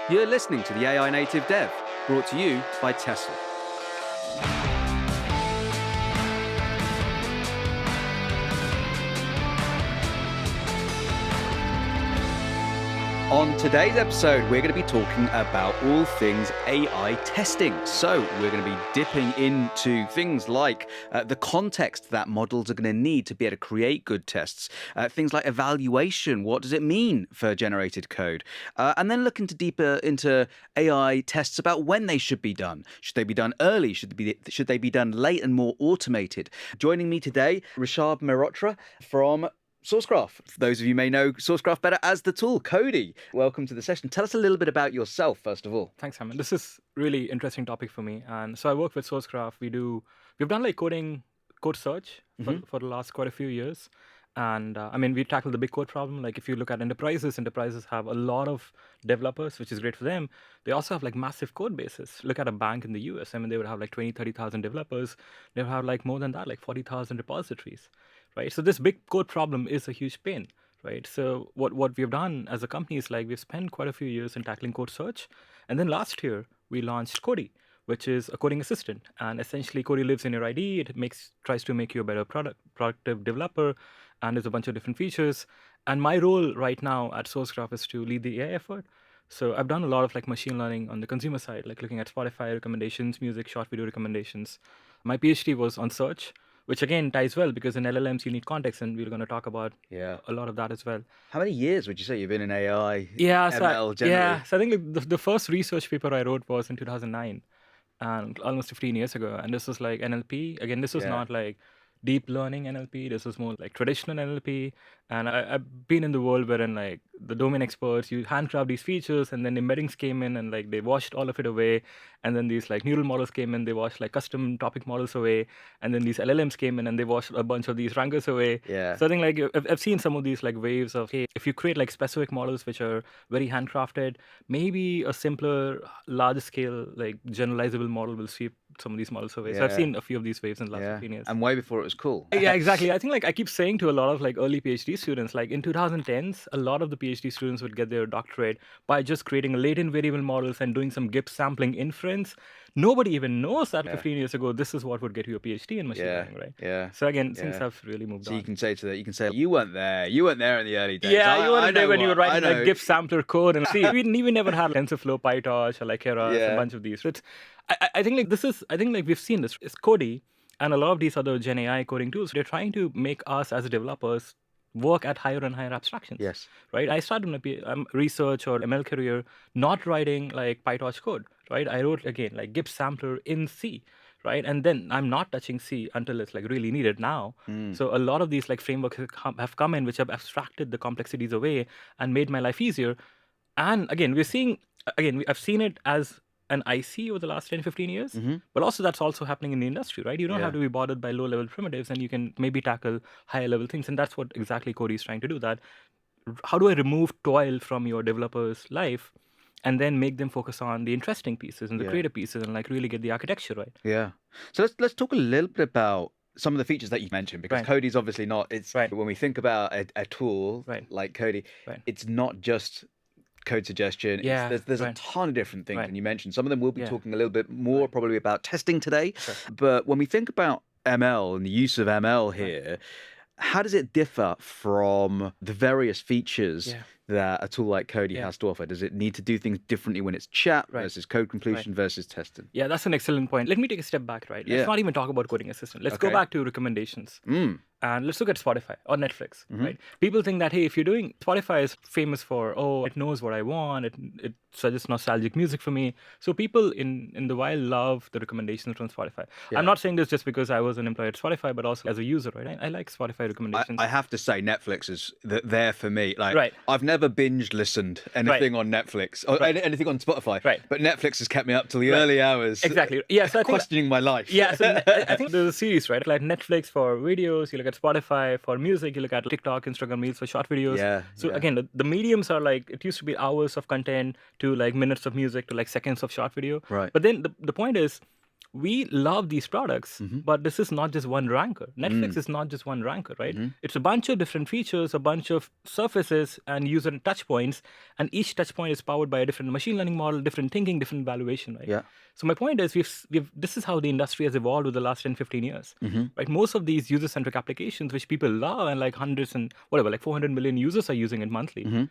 You're listening to the AI Native Dev, brought to you by Tesla. On today's episode, we're going to be talking about all things AI testing. So we're going to be dipping into things like the context that models are going to need to be able to create good tests, things like evaluation, what does it mean for generated code, and then look deeper into AI tests about when they should be done. Should they be done early? Should they be done late and more automated? Joining me today, Rishabh Mehrotra from Sourcegraph. For those of you who may know Sourcegraph better as the tool. Cody, welcome to the session. Tell us a little bit about yourself, first of all. Thanks, Simon. This is really interesting topic for me. And so I work with Sourcegraph. We've done like code search for the last quite a few years. And we tackle the big code problem. Like if you look at enterprises have a lot of developers, which is great for them. They also have like massive code bases. Look at a bank in the US. They would have like 20, 30,000 developers. They would have like more than that, like 40,000 repositories. Right, so this big code problem is a huge pain, right? So what we've done as a company is like we've spent quite a few years in tackling code search, and then last year we launched Cody, which is a coding assistant, and essentially Cody lives in your ID. It tries to make you a better productive developer, and there's a bunch of different features. And my role right now at Sourcegraph is to lead the AI effort. So I've done a lot of like machine learning on the consumer side, like looking at Spotify recommendations, music, short video recommendations. My PhD was on search, which again ties well because in LLMs you need context, and we're going to talk about a lot of that as well. How many years would you say you've been in AI, ML generally? So I think like the first research paper I wrote was in 2009, and almost 15 years ago. And this was like NLP. Again, this was not like deep learning NLP. This was more like traditional NLP. And I've been in the world wherein like the domain experts, you handcraft these features, and then embeddings came in and like they washed all of it away. And then these like neural models came in, they washed like custom topic models away. And then these LLMs came in and they washed a bunch of these rankers away. Yeah. So I think like I've seen some of these like waves of, hey, if you create like specific models which are very handcrafted, maybe a simpler, large scale, like generalizable model will sweep some of these models away. So I've seen a few of these waves in the last 15 years. And way before it was cool. Yeah, exactly. I think like I keep saying to a lot of like early PhD students, like in 2010s, a lot of the PhD students would get their doctorate by just creating latent variable models and doing some GIP sampling inference. Nobody even knows that 15 years ago, this is what would get you a PhD in machine learning, right? Yeah. So again, things have really moved on. So you can say, you weren't there in the early days. Yeah, you weren't there when you were writing like GIF sampler code. And see, we never had TensorFlow, PyTorch, or like Keras, a bunch of these. But I think like we've seen this. It's Cody and a lot of these other Gen AI coding tools. They're trying to make us as developers work at higher and higher abstractions. Yes. Right? I started my research or ML career not writing like PyTorch code, right? I wrote, again, like GIF sampler in C, right? And then I'm not touching C until it's like really needed now. So a lot of these like frameworks have come in which have abstracted the complexities away and made my life easier. And again, I've seen it as an IC over the last 10, 15 years, but also that's also happening in the industry, right? You don't have to be bothered by low-level primitives, and you can maybe tackle higher-level things, and that's what exactly Cody is trying to do. That how do I remove toil from your developer's life and then make them focus on the interesting pieces and the creative pieces and like really get the architecture right? Yeah. So let's talk a little bit about some of the features that you mentioned, because Cody's obviously not, when we think about a tool like Cody, it's not just code suggestion. There's a ton of different things, and you mentioned some of them. We'll be talking a little bit more probably about testing today. But when we think about ML and the use of ML here, how does it differ from the various features that a tool like Cody has to offer? Does it need to do things differently when it's chat versus code completion versus testing? Yeah, that's an excellent point. Let me take a step back, right? Let's not even talk about coding assistant. Let's go back to recommendations. And let's look at Spotify or Netflix, right? People think that, hey, if you're doing, Spotify is famous for, it knows what I want. It suggests nostalgic music for me. So people in the wild love the recommendations from Spotify. I'm not saying this just because I was an employee at Spotify, but also as a user, right? I like Spotify recommendations. I have to say Netflix is there for me. Like, I've never binge listened anything on Netflix or anything on Spotify. But Netflix has kept me up till the early hours. Exactly. Yeah. So I think questioning my life. Yeah. So I think there's a series, right? Like Netflix for videos, you look at Spotify for music, you look at TikTok, Instagram Reels for short videos. So again, the mediums are like, it used to be hours of content to like minutes of music to like seconds of short video. Right. But then the point is, we love these products, but this is not just one ranker. Netflix is not just one ranker, right? It's a bunch of different features, a bunch of surfaces and user touch points, and each touch point is powered by a different machine learning model, different thinking, different valuation, right? Yeah. So my point is, this is how the industry has evolved over the last 10, 15 years, right? Most of these user-centric applications, which people love, and like hundreds and whatever, like 400 million users are using it monthly,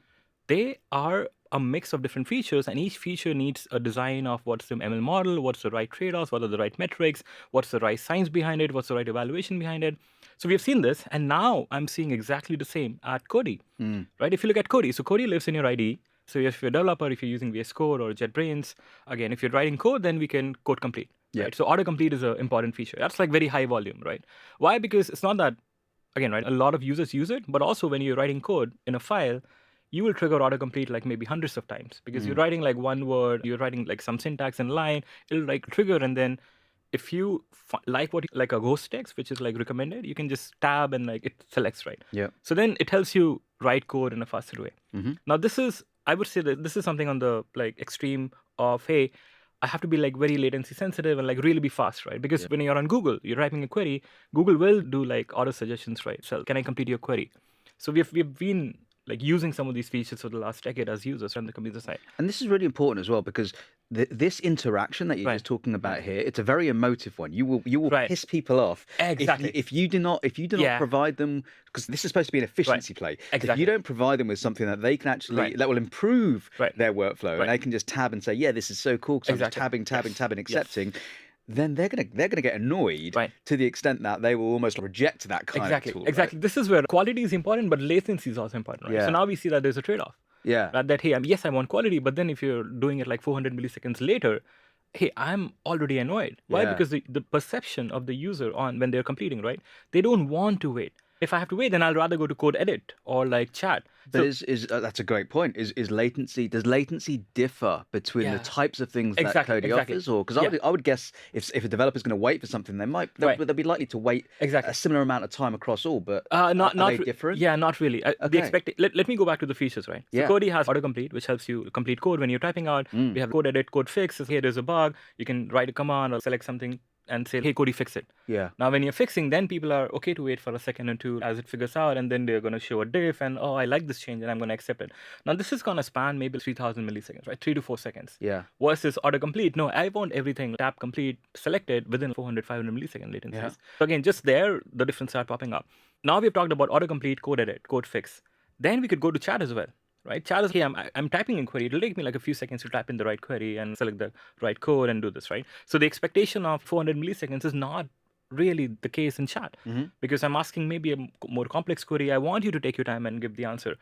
they are a mix of different features, and each feature needs a design of what's the ML model, what's the right trade-offs, what are the right metrics, what's the right science behind it, what's the right evaluation behind it. So we've seen this, and now I'm seeing exactly the same at Cody, right? If you look at Cody, so Cody lives in your IDE. So if you're a developer, if you're using VS Code or JetBrains, again, if you're writing code, then we can code complete, right? So autocomplete is an important feature. That's like very high volume, right? Why? Because it's not that, again, right, a lot of users use it, but also when you're writing code in a file, you will trigger autocomplete like maybe hundreds of times because you're writing like one word, you're writing like some syntax in line, it'll like trigger, and then if you like like a ghost text, which is like recommended, you can just tab and like it selects, right? Yeah. So then it helps you write code in a faster way. Now I would say that this is something on the like extreme of, hey, I have to be like very latency sensitive and like really be fast, right? Because when you're on Google, you're typing a query, Google will do like auto suggestions, right? So can I complete your query? So we've been like using some of these features for the last decade as users on the computer side. And this is really important as well because this interaction that you're just talking about here, it's a very emotive one. You will piss people off if you do not provide them, because this is supposed to be an efficiency play. Exactly. If you don't provide them with something that they can actually that will improve their workflow, and they can just tab and say, yeah, this is so cool because I'm just tabbing, accepting. Then they're gonna get annoyed to the extent that they will almost reject that kind of tool. Exactly. This is where quality is important, but latency is also important, right? So now we see that there's a trade-off. Yeah. That hey, yes, I want quality, but then if you're doing it like 400 milliseconds later, hey, I'm already annoyed. Why? Because the perception of the user on when they're completing, right? They don't want to wait. If I have to wait, then I'll rather go to code edit or like chat. But that's a great point. Does latency differ between the types of things that Cody offers? Or because I would guess if a developer's going to wait for something, they'll be likely to wait a similar amount of time across all. But are they different? Yeah, not really. Let me go back to the features, right? So Cody has autocomplete, which helps you complete code when you're typing out. We have code edit, code fix. Here there's a bug. You can write a command or select something and say, hey, Cody, fix it. Yeah. Now, when you're fixing, then people are okay to wait for a second or two as it figures out, and then they're going to show a diff, and oh, I like this change, and I'm going to accept it. Now, this is going to span maybe 3,000 milliseconds, right? 3 to 4 seconds. Yeah. Versus autocomplete. No, I want everything tab complete selected within 400, 500 millisecond latencies. Yeah. So again, just there, the difference start popping up. Now we've talked about autocomplete, code edit, code fix. Then we could go to chat as well. Right? Chat is, hey, I'm typing in query. It'll take me like a few seconds to type in the right query and select the right code and do this, right? So the expectation of 400 milliseconds is not really the case in chat because I'm asking maybe a more complex query. I want you to take your time and give the answer.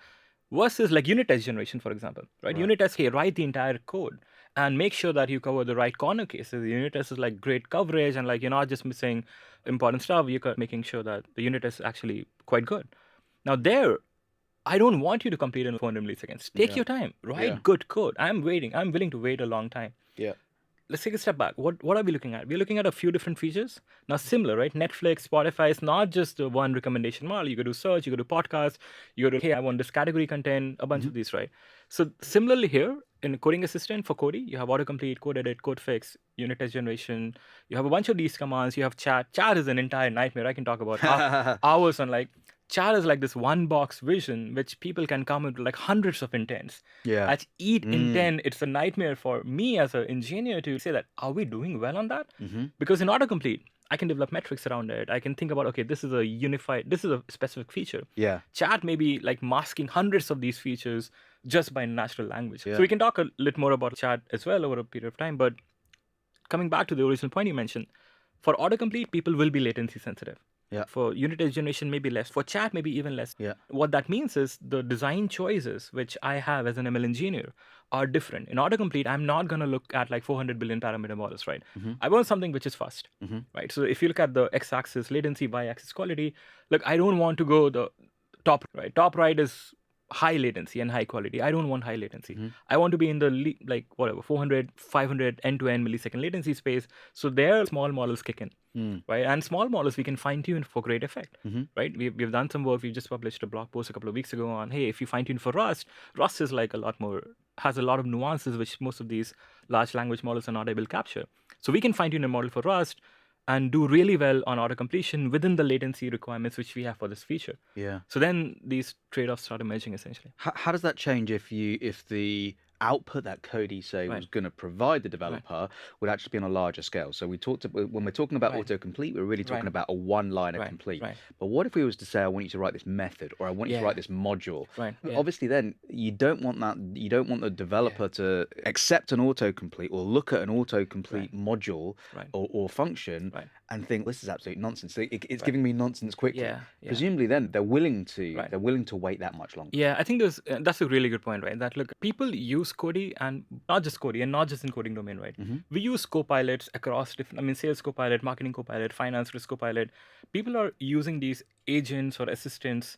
Versus like unit test generation, for example, right? Unit test, hey, write the entire code and make sure that you cover the right corner cases. The unit test is like great coverage and like you're not just missing important stuff. You're making sure that the unit test is actually quite good. Now there, I don't want you to complete in 400 milliseconds. Take your time. Write good code. I'm waiting. I'm willing to wait a long time. Yeah. Let's take a step back. What are we looking at? We're looking at a few different features. Now, similar, right? Netflix, Spotify is not just the one recommendation model. You go to search, you go to podcast, you go to, hey, I want this category content, a bunch of these, right? So similarly here, in Coding Assistant for Cody, you have autocomplete, code edit, code fix, unit test generation. You have a bunch of these commands. You have chat. Chat is an entire nightmare. I can talk about hours on like, chat is like this one box vision which people can come into like hundreds of intents. Yeah. At each intent, it's a nightmare for me as an engineer to say that, are we doing well on that? Because in autocomplete, I can develop metrics around it. I can think about, okay, this is a specific feature. Yeah. Chat may be like masking hundreds of these features just by natural language. So we can talk a little more about chat as well over a period of time. But coming back to the original point you mentioned, for autocomplete, people will be latency sensitive. Yeah. For unit test generation, maybe less. For chat, maybe even less. Yeah. What that means is the design choices which I have as an ML engineer are different. In autocomplete, I'm not going to look at like 400 billion parameter models, right? I want something which is fast, right? So if you look at the x-axis latency, y-axis quality, look, I don't want to go the top right. Top right is high latency and high quality. I don't want high latency. I want to be in the 400, 500 end-to-end millisecond latency space. So there, small models kick in, right? And small models we can fine-tune for great effect, right? We've done some work. We just published a blog post a couple of weeks ago on, hey, if you fine-tune for Rust is like has a lot of nuances which most of these large language models are not able to capture. So we can fine-tune a model for Rust and do really well on auto-completion within the latency requirements which we have for this feature. Yeah. So then these trade-offs start emerging essentially. How does that change if the output that Cody was going to provide the developer would actually be on a larger scale? So when we're talking about autocomplete, we're really talking about a one-liner complete. But what if we was to say, I want you to write this method, or I want you to write this module? Obviously, then you don't want that. You don't want the developer to accept an autocomplete or look at an autocomplete module or function and think this is absolute nonsense. It's giving me nonsense quickly. Presumably, then they're willing to wait that much longer. Yeah, I think that's a really good point, right? That look, people use Cody, and not just Cody, and not just in coding domain, right? We use copilots across different, sales copilot, marketing copilot, finance risk copilot. People are using these agents or assistants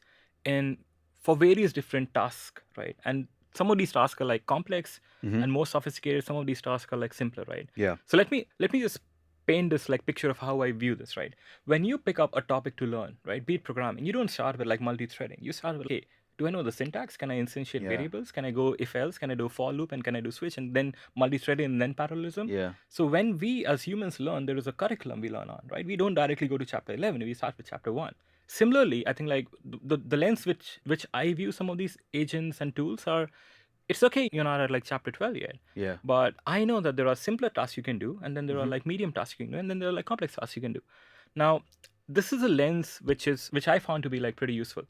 for various different tasks, right? And some of these tasks are like complex and more sophisticated. Some of these tasks are like simpler, right? Yeah. So let me just paint this like picture of how I view this, right? When you pick up a topic to learn, right, be it programming, you don't start with like multi-threading. You start with, hey, do I know the syntax? Can I instantiate variables? Can I go if else? Can I do for loop? And can I do switch? And then multi-threading and then parallelism? Yeah. So when we as humans learn, there is a curriculum we learn on, right? We don't directly go to chapter 11. We start with chapter 1. Similarly, I think like the lens which I view some of these agents and tools are, it's okay you're not at like chapter 12 yet. Yeah. But I know that there are simpler tasks you can do, and then there are like medium tasks you can do, and then there are like complex tasks you can do. Now, this is a lens which I found to be like pretty useful.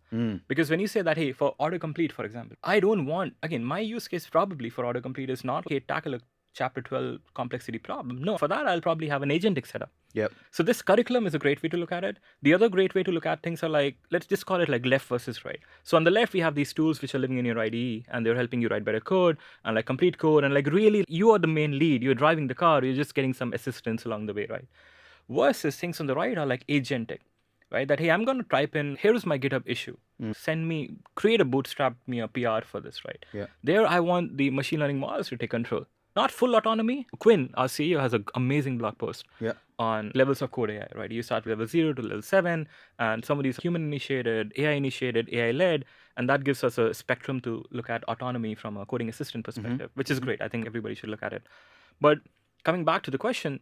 Because when you say that, hey, for autocomplete, for example, I don't want, again, my use case probably for autocomplete is not, okay, tackle a chapter 12 complexity problem. No, for that, I'll probably have an agentic setup. Yep. So this curriculum is a great way to look at it. The other great way to look at things are like, let's just call it like left versus right. So on the left, we have these tools which are living in your IDE, and they're helping you write better code and like complete code. And like really, you are the main lead. You're driving the car. You're just getting some assistance along the way, right? Versus things on the right are like agentic, right? That, hey, I'm going to type in, here's my GitHub issue. Create a bootstrap me a PR for this, right? Yeah. There, I want the machine learning models to take control. Not full autonomy. Quinn, our CEO, has an amazing blog post on levels of code AI, right? You start with level 0 to level 7, and some of these human-initiated, AI-initiated, AI-led, and that gives us a spectrum to look at autonomy from a coding assistant perspective, which is great. I think everybody should look at it. But coming back to the question,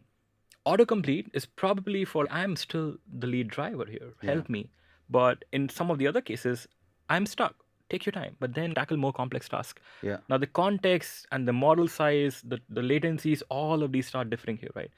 autocomplete is probably for, I'm still the lead driver here. Help me. But in some of the other cases, I'm stuck. Take your time, but then tackle more complex tasks. Yeah. Now, the context and the model size, the latencies, all of these start differing here, right?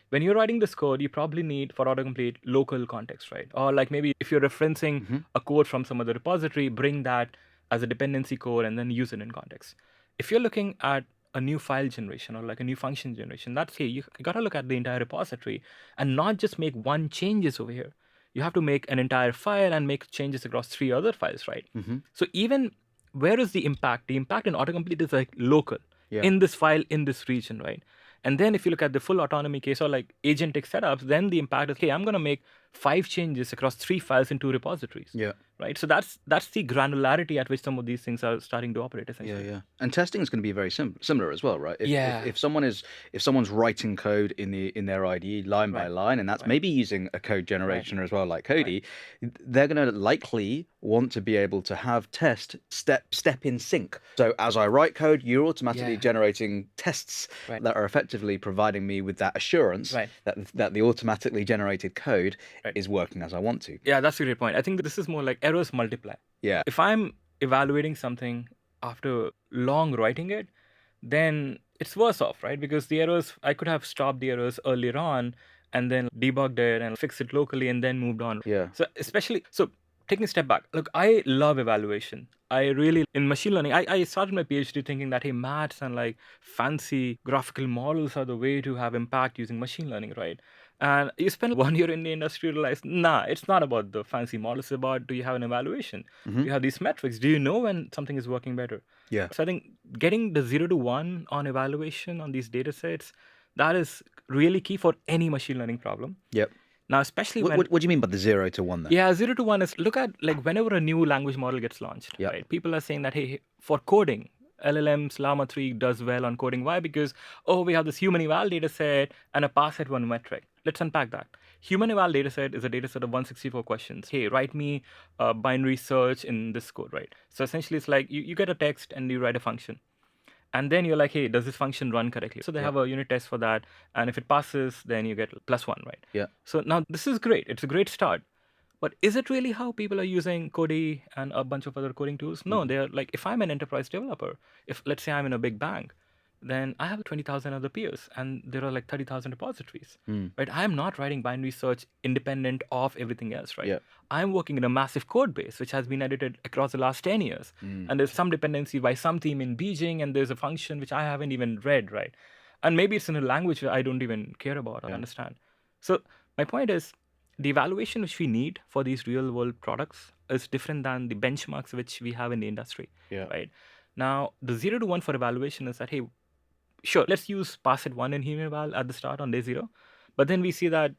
When you're writing this code, you probably need, for autocomplete, local context, right? Or like maybe if you're referencing a code from some other repository, bring that as a dependency code and then use it in context. If you're looking at a new file generation or like a new function generation, that's, hey, you got to look at the entire repository and not just make one changes over here. You have to make an entire file and make changes across 3 other files, right? So even where is the impact? The impact in autocomplete is like local in this file, in this region, right? And then if you look at the full autonomy case or like agentic setups, then the impact is, hey, I'm going to make 5 changes across 3 files in 2 repositories. Yeah. Right. So that's the granularity at which some of these things are starting to operate essentially. Yeah. And testing is going to be very similar as well, right? If someone's writing code in their IDE line by line, and that's maybe using a code generator as well, like Cody, they're going to likely want to be able to have test step in sync. So as I write code, you're automatically generating tests that are effectively providing me with that assurance that the automatically generated code is working as I want to. Yeah, that's a great point. I think that this is more like errors multiply. Yeah. If I'm evaluating something after long writing it, then it's worse off, right? Because the errors, I could have stopped the errors earlier on and then debugged it and fixed it locally and then moved on. Yeah. So taking a step back, look, I love evaluation. I really, in machine learning, I started my PhD thinking that, hey, maths and like fancy graphical models are the way to have impact using machine learning, right? And you spend 1 year in the industry, you realize, it's not about the fancy models. It's about, do you have an evaluation? You have these metrics. Do you know when something is working better? Yeah. So I think getting the 0 to 1 on evaluation on these data sets, that is really key for any machine learning problem. Yep. Now, especially when What do you mean by the 0 to 1 then? yeah, 0 to 1 is look at like whenever a new language model gets launched, Yep. right? People are saying that hey, for coding, LLMs Llama 3 does well on coding. Why? Because we have this human eval data set and a pass at one metric. Let's unpack that. Human eval data set is a data set of 164 questions. Hey, write me a binary search in this code, right? So essentially, it's like you get a text and you write a function. And then you're like, hey, does this function run correctly? So they have a unit test for that. And if it passes, then you get +1, right? Yeah. So now this is great. It's a great start. But is it really how people are using Cody and a bunch of other coding tools? No, they're like, if I'm an enterprise developer, if let's say I'm in a big bank, then I have 20,000 other peers and there are like 30,000 repositories, right? I'm not writing binary search independent of everything else, right? Yeah. I'm working in a massive code base, which has been edited across the last 10 years. And there's some dependency by some team in Beijing, and there's a function which I haven't even read, right? And maybe it's in a language I don't even care about or understand. So my point is, the evaluation which we need for these real world products is different than the benchmarks which we have in the industry, right? Now, the 0 to 1 for evaluation is that, hey, sure, let's use pass it 1 in human eval at the start on day 0. But then we see that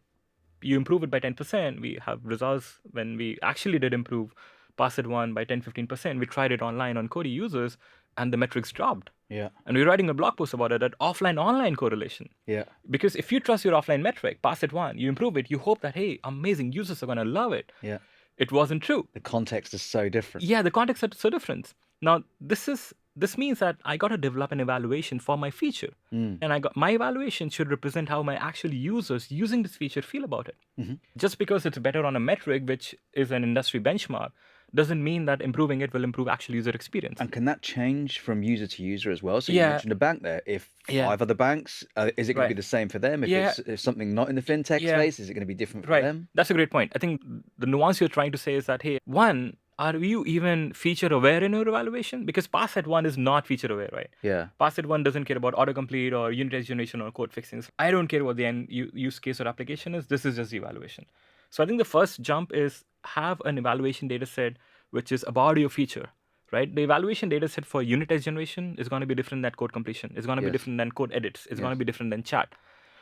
you improve it by 10%. We have results when we actually did improve pass it 1 by 10-15%. We tried it online on Cody users and the metrics dropped. Yeah. And we're writing a blog post about it at offline-online correlation. Yeah. Because if you trust your offline metric, pass it 1, you improve it, you hope that, hey, amazing, users are going to love it. Yeah. It wasn't true. The context is so different. Yeah, the context is so different. Now, this means that I got to develop an evaluation for my feature. And my evaluation should represent how my actual users using this feature feel about it. Just because it's better on a metric, which is an industry benchmark, doesn't mean that improving it will improve actual user experience. And can that change from user to user as well? So you Yeah. mentioned a bank there. If 5 other banks, is it going to be the same for them? If it's something not in the fintech space, is it going to be different for them? That's a great point. I think the nuance you're trying to say is that, hey, one, are you even feature aware in your evaluation? Because pass at 1 is not feature aware, right? Yeah. Pass at 1 doesn't care about autocomplete or unit test generation or code fixings. I don't care what the end use case or application is. This is just the evaluation. So I think the first jump is have an evaluation data set which is about your feature, right? The evaluation data set for unit test generation is going to be different than code completion. It's going to be different than code edits. It's going to be different than chat.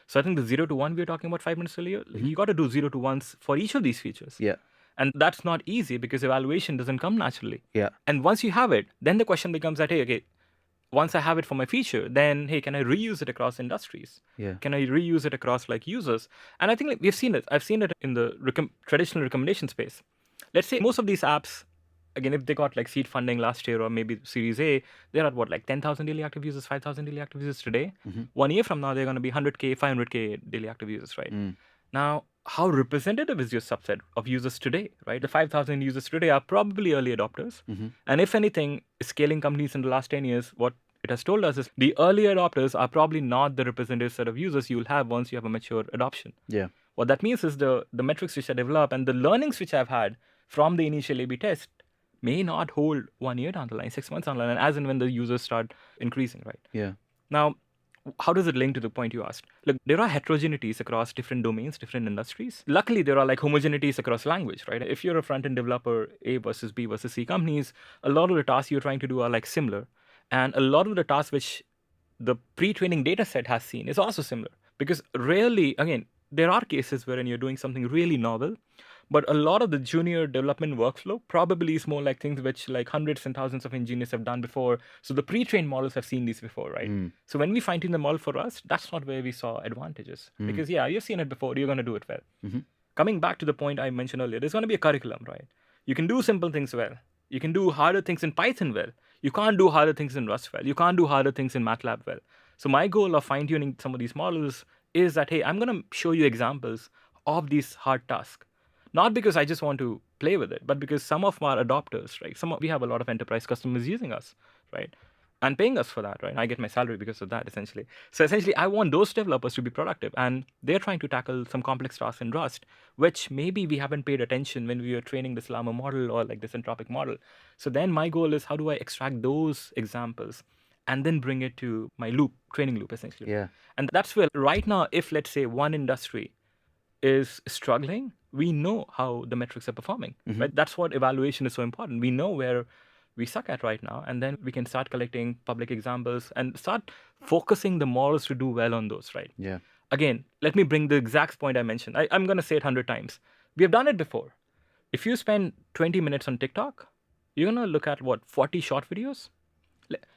So I think the 0 to 1 we were talking about 5 minutes earlier, you got to do 0 to 1s for each of these features. Yeah. And that's not easy because evaluation doesn't come naturally. Yeah. And once you have it, then the question becomes that, hey, okay, once I have it for my feature, then, hey, can I reuse it across industries? Yeah. Can I reuse it across like users? And I think like, we've seen it. I've seen it in the traditional recommendation space. Let's say most of these apps, again, if they got like seed funding last year or maybe Series A, they're at what, like 10,000 daily active users, 5,000 daily active users today. 1 year from now, they're going to be 100K, 500K daily active users, right? Now, how representative is your subset of users today, right? The 5,000 users today are probably early adopters. And if anything, scaling companies in the last 10 years, what it has told us is the early adopters are probably not the representative set of users you'll have once you have a mature adoption. Yeah. What that means is the metrics which I develop and the learnings which I've had from the initial A/B test may not hold 1 year down the line, 6 months down the line, as and when the users start increasing, right? Yeah. Now, how does it link to the point you asked? Look, there are heterogeneities across different domains, different industries. Luckily, there are like homogeneities across language, right? If you're a front-end developer, A versus B versus C companies, a lot of the tasks you're trying to do are like similar. And a lot of the tasks which the pre-training data set has seen is also similar. Because rarely, again, there are cases wherein you're doing something really novel, but a lot of the junior development workflow probably is more like things which like hundreds and thousands of engineers have done before. So the pre-trained models have seen these before, right? So when we fine-tune the model for us, that's not where we saw advantages. Because you've seen it before, you're going to do it well. Coming back to the point I mentioned earlier, there's going to be a curriculum, right? You can do simple things well. You can do harder things in Python well. You can't do harder things in Rust well. You can't do harder things in MATLAB well. So my goal of fine-tuning some of these models is that, hey, I'm going to show you examples of these hard tasks. Not because I just want to play with it, but because some of our adopters, right? We have a lot of enterprise customers using us, right? And paying us for that, right? I get my salary because of that, essentially. So essentially, I want those developers to be productive. And they're trying to tackle some complex tasks in Rust, which maybe we haven't paid attention when we were training this Llama model or like this Anthropic model. So then my goal is, how do I extract those examples and then bring it to my training loop, essentially? Yeah. And that's where right now, if let's say one industry is struggling, we know how the metrics are performing, right? That's what evaluation is so important. We know where we suck at right now, and then we can start collecting public examples and start focusing the models to do well on those, right? Yeah. again, let me bring the exact point I mentioned. I'm going to say it 100 times. We have done it before. If you spend 20 minutes on TikTok, you're going to look at 40 short videos?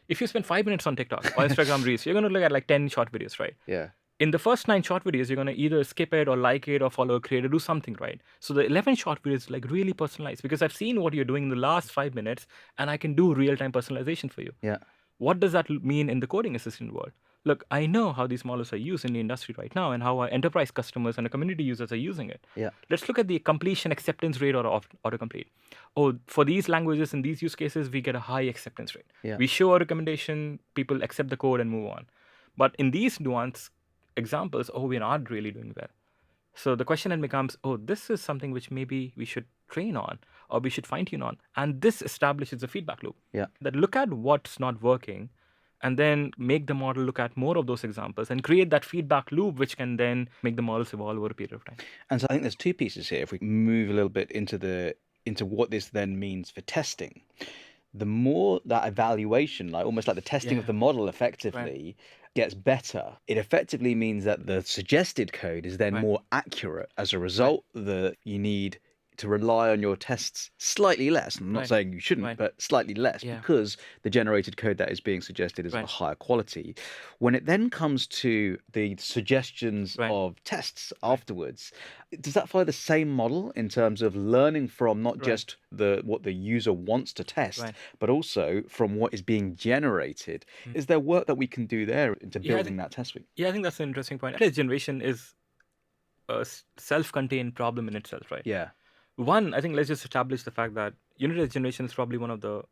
If you spend 5 minutes on TikTok or Instagram Reels, you're going to look at like 10 short videos, right? Yeah. In the first 9 short videos, you're going to either skip it or like it or follow a creator, do something, right? So the 11 short videos like really personalized because I've seen what you're doing in the last 5 minutes and I can do real-time personalization for you. Yeah. What does that mean in the coding assistant world? Look, I know how these models are used in the industry right now and how our enterprise customers and our community users are using it. Yeah. Let's look at the completion acceptance rate or autocomplete. Oh, for these languages and these use cases, we get a high acceptance rate. Yeah. We show a recommendation, people accept the code and move on. But in these nuanced examples, we're not really doing well. So the question then becomes, this is something which maybe we should train on or we should fine tune on. And this establishes a feedback loop. Yeah. That look at what's not working and then make the model look at more of those examples and create that feedback loop, which can then make the models evolve over a period of time. And so I think there's two pieces here. If we move a little bit into what this then means for testing, the more that evaluation, like almost like the testing of the model effectively gets better, it effectively means that the suggested code is then more accurate. As a result, you need to rely on your tests slightly less. I'm not saying you shouldn't, but slightly less because the generated code that is being suggested is of a higher quality. When it then comes to the suggestions of tests afterwards, does that follow the same model in terms of learning from not just what the user wants to test, but also from what is being generated? Is there work that we can do there into building that test suite? Yeah, I think that's an interesting point. Test generation is a self-contained problem in itself, right? Yeah. One, I think let's just establish the fact that unit test generation is probably one of the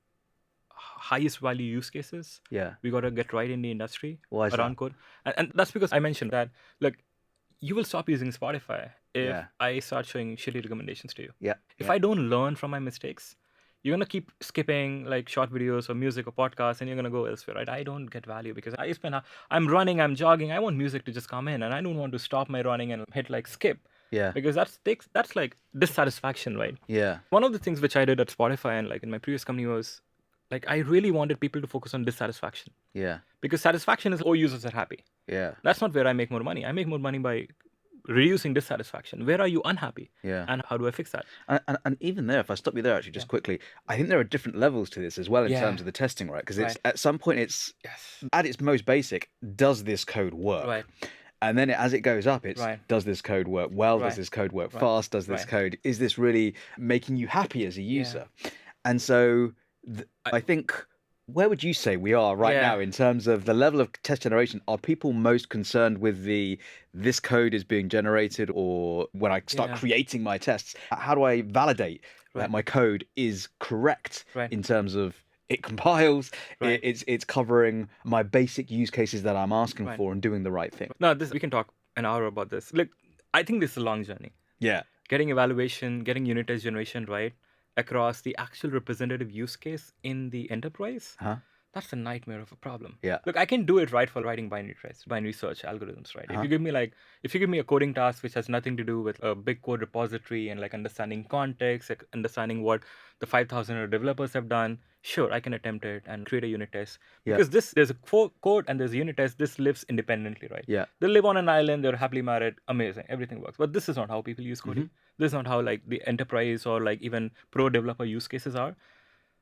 highest value use cases we got to get right in the industry around code. And that's because I mentioned that, look, you will stop using Spotify if I start showing shitty recommendations to you. Yeah. If I don't learn from my mistakes, you're going to keep skipping like short videos or music or podcasts and you're going to go elsewhere, right? I don't get value because I'm running, I'm jogging. I want music to just come in and I don't want to stop my running and hit like skip. Yeah. Because that's like dissatisfaction, right? Yeah. One of the things which I did at Spotify and like in my previous company was like I really wanted people to focus on dissatisfaction. Yeah. Because satisfaction is users are happy. Yeah. That's not where I make more money. I make more money by reducing dissatisfaction. Where are you unhappy? Yeah. And how do I fix that? And even there, if I stop you there actually just quickly, I think there are different levels to this as well in terms of the testing, right? Because it's at some point it's at its most basic, does this code work? Right. And then as it goes up, it's does this code work well? Does this code work fast? Does this code, is this really making you happy as a user? And so I think, where would you say we are right now in terms of the level of test generation? Are people most concerned with this code is being generated, or when I start creating my tests, how do I validate that my code is correct in terms of it compiles, it's covering my basic use cases that I'm asking for and doing the right thing? No, we can talk an hour about this. Look, I think this is a long journey. Yeah. Getting evaluation, getting unit test generation right across the actual representative use case in the enterprise, that's a nightmare of a problem. Yeah. Look, I can do it right for writing binary search algorithms, right? If you give me a coding task which has nothing to do with a big code repository and like understanding context, like understanding what the 5,000 developers have done, sure, I can attempt it and create a unit test. Because there's a code and there's a unit test, this lives independently, right? Yeah. They live on an island, they're happily married, amazing, everything works. But this is not how people use coding. This is not how like the enterprise or like even pro developer use cases are.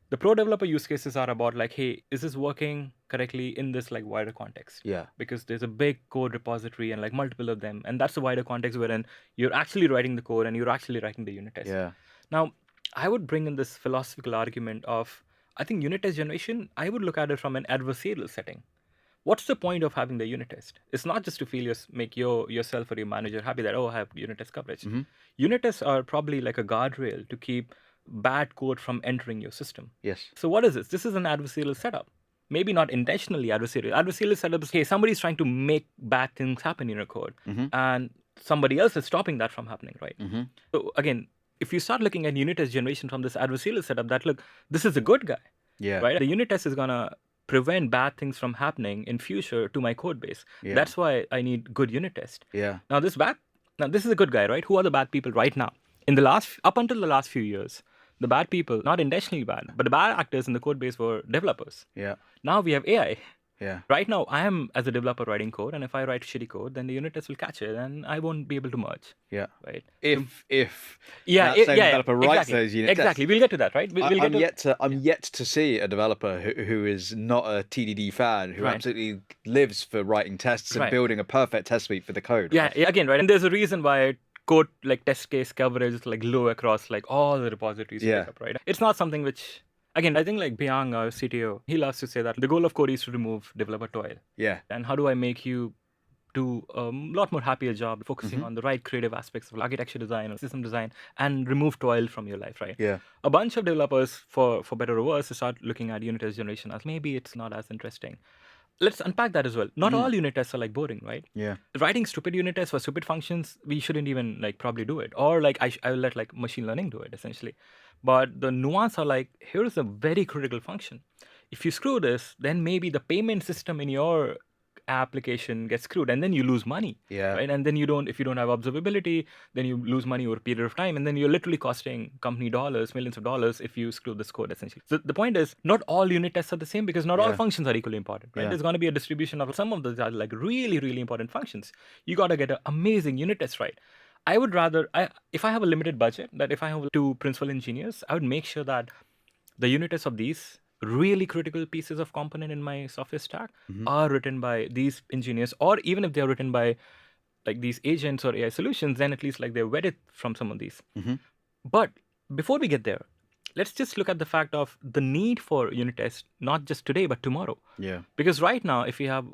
The pro developer use cases are about like, hey, is this working correctly in this like wider context? Yeah. Because there's a big code repository and like multiple of them. And that's the wider context wherein you're actually writing the code and you're actually writing the unit test. Yeah. Now, I would bring in this philosophical argument of, I think unit test generation, I would look at it from an adversarial setting. What's the point of having the unit test? It's not just to make yourself or your manager happy that, I have unit test coverage. Unit tests are probably like a guardrail to keep bad code from entering your system. Yes. So what is this? This is an adversarial setup. Maybe not intentionally adversarial. Adversarial setup is, hey, somebody's trying to make bad things happen in your code. And somebody else is stopping that from happening, right? So again, if you start looking at unit test generation from this adversarial setup, that look, this is a good guy. Yeah. Right? The unit test is gonna prevent bad things from happening in future to my code base. Yeah. That's why I need good unit test. Yeah. Now this is a good guy, right? Who are the bad people right now? Up until the last few years, the bad people, not intentionally bad, but the bad actors in the code base were developers. Yeah. Now we have AI. Yeah. Right now, I am, as a developer, writing code, and if I write shitty code, then the unit test will catch it, and I won't be able to merge. Yeah. Right? If Yeah, that same yeah, developer writes exactly. those unit Exactly. tests. We'll get to that, right? We'll I'm get to yet to see a developer who is not a TDD fan, who Right. absolutely lives for writing tests and Right. building a perfect test suite for the code. Yeah, Right? yeah, again, right? And there's a reason why code like test case coverage is like low across like all the repositories you Yeah. pick up, right? It's not something which, again, I think like Byung, our CTO, he loves to say that the goal of Cody is to remove developer toil. Yeah. And how do I make you do a lot more happier job focusing on the right creative aspects of architecture design or system design and remove toil from your life, right? Yeah. A bunch of developers, for better or worse, start looking at unit test generation as maybe it's not as interesting. Let's unpack that as well. Not all unit tests are like boring, right? Yeah. Writing stupid unit tests for stupid functions, we shouldn't even like probably do it. Or like I will let like machine learning do it essentially. But the nuance are like, here's a very critical function. If you screw this, then maybe the payment system in your application gets screwed and then you lose money. Yeah. Right. And then if you don't have observability, then you lose money over a period of time. And then you're literally costing company dollars, millions of dollars if you screw this code essentially. So the point is, not all unit tests are the same because not all functions are equally important. Right. Yeah. There's going to be a distribution of some of those are like really, really important functions. You got to get an amazing unit test right. I would rather, if I have a limited budget, that if I have 2 principal engineers, I would make sure that the unit tests of these really critical pieces of component in my software stack are written by these engineers, or even if they're written by like these agents or AI solutions, then at least like they're vetted from some of these. But before we get there, let's just look at the fact of the need for unit tests, not just today, but tomorrow. Yeah. Because right now, if you have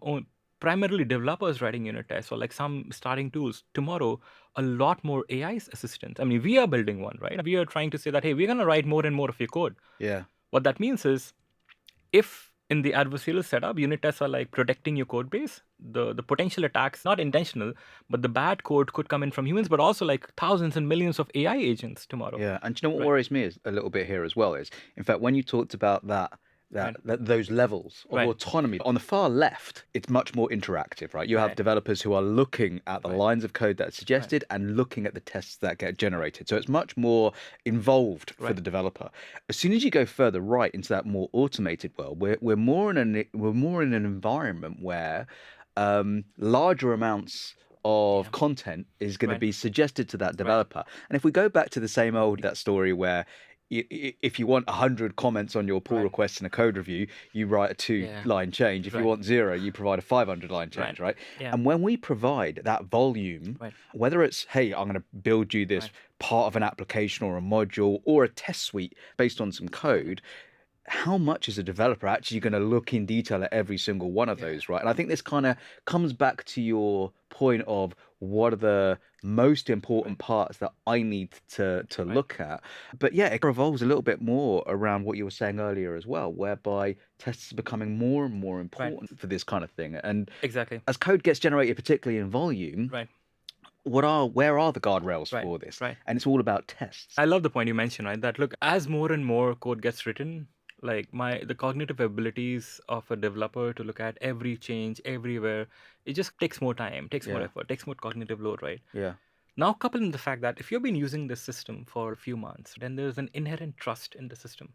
primarily developers writing unit tests or like some starting tools, tomorrow, a lot more AI assistants. I mean, we are building one, right? We are trying to say that, hey, we're going to write more and more of your code. Yeah. What that means is, if in the adversarial setup, unit tests are like protecting your code base, the potential attacks, not intentional, but the bad code could come in from humans, but also like thousands and millions of AI agents tomorrow. Yeah. And do you know what worries me is a little bit here as well is, in fact, when you talked about those levels of autonomy on the far left, it's much more interactive, right? You have developers who are looking at the lines of code that are suggested and looking at the tests that get generated. So it's much more involved for the developer. As soon as you go further right into that more automated world, we're more in an environment where larger amounts of content is going to be suggested to that developer. And if we go back to the same old that story where if you want 100 comments on your pull request in a code review, you write a 2-line change. If you want 0, you provide a 500-line change, right? Yeah. And when we provide that volume, whether it's, hey, I'm going to build you this part of an application or a module or a test suite based on some code, how much is a developer actually going to look in detail at every single one of those, right? And I think this kind of comes back to your point of what are the most important parts that I need to look at. But yeah, it revolves a little bit more around what you were saying earlier as well, whereby tests are becoming more and more important for this kind of thing. And exactly, as code gets generated, particularly in volume, where are the guardrails for this? And it's all about tests. I love the point you mentioned, right? That look, as more and more code gets written, like the cognitive abilities of a developer to look at every change everywhere, it just takes more time, takes more effort, takes more cognitive load, right? Yeah. Now, coupled in the fact that if you've been using this system for a few months, then there's an inherent trust in the system.